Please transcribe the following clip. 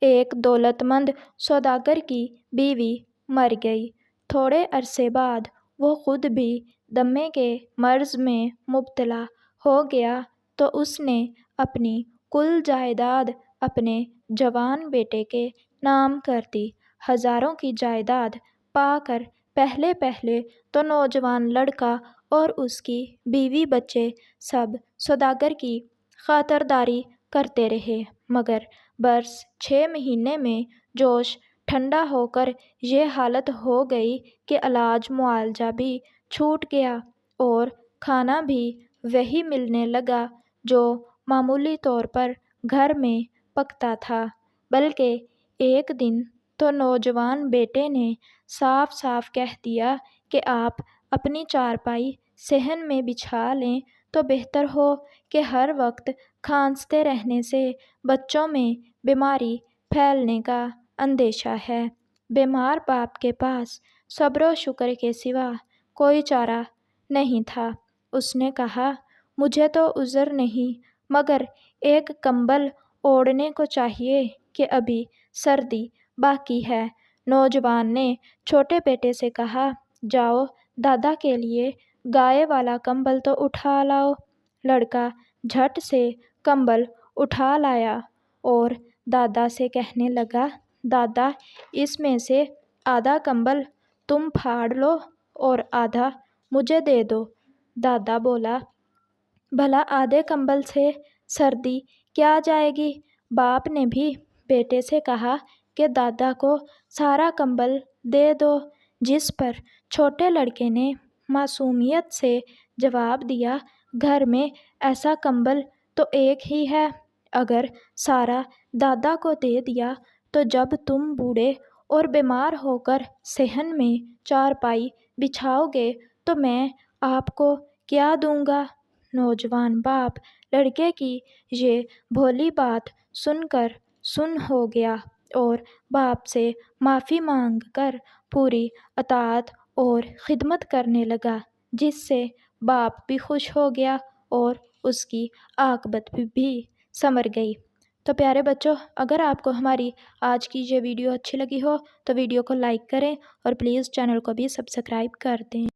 ایک دولت مند سوداگر کی بیوی مر گئی۔ تھوڑے عرصے بعد وہ خود بھی دمے کے مرض میں مبتلا ہو گیا تو اس نے اپنی کل جائیداد اپنے جوان بیٹے کے نام کر دی۔ ہزاروں کی جائیداد پا کر پہلے پہلے تو نوجوان لڑکا اور اس کی بیوی بچے سب سوداگر کی خاطرداری کرتے رہے، مگر برس 6 مہینے میں جوش ٹھنڈا ہو کر یہ حالت ہو گئی کہ علاج معالجہ بھی چھوٹ گیا اور کھانا بھی وہی ملنے لگا جو معمولی طور پر گھر میں پکتا تھا، بلکہ ایک دن تو نوجوان بیٹے نے صاف صاف کہہ دیا کہ آپ اپنی چارپائی صحن میں بچھا لیں تو بہتر ہو کہ ہر وقت کھانستے رہنے سے بچوں میں بیماری پھیلنے کا اندیشہ ہے۔ بیمار باپ کے پاس صبر و شکر کے سوا کوئی چارہ نہیں تھا۔ اس نے کہا، مجھے تو عذر نہیں، مگر ایک کمبل اوڑھنے کو چاہیے کہ ابھی سردی باقی ہے۔ نوجوان نے چھوٹے بیٹے سے کہا، جاؤ دادا کے لیے گائے والا کمبل تو اٹھا لاؤ۔ لڑکا جھٹ سے کمبل اٹھا لایا اور دادا سے کہنے لگا، دادا اس میں سے آدھا کمبل تم پھاڑ لو اور آدھا مجھے دے دو۔ دادا بولا، بھلا آدھے کمبل سے سردی کیا جائے گی؟ باپ نے بھی بیٹے سے کہا کہ دادا کو سارا کمبل دے دو، جس پر چھوٹے لڑکے نے معصومیت سے جواب دیا، گھر میں ایسا کمبل تو ایک ہی ہے، اگر سارا دادا کو دے دیا تو جب تم بوڑھے اور بیمار ہو کر صحن میں چارپائی بچھاؤ گے تو میں آپ کو کیا دوں گا؟ نوجوان باپ لڑکے کی یہ بھولی بات سن کر سن ہو گیا اور باپ سے معافی مانگ کر پوری اطاعت اور خدمت کرنے لگا، جس سے باپ بھی خوش ہو گیا اور اس کی عاقبت بھی سنور گئی۔ تو پیارے بچوں، اگر آپ کو ہماری آج کی یہ ویڈیو اچھی لگی ہو تو ویڈیو کو لائک کریں اور پلیز چینل کو بھی سبسکرائب کر دیں۔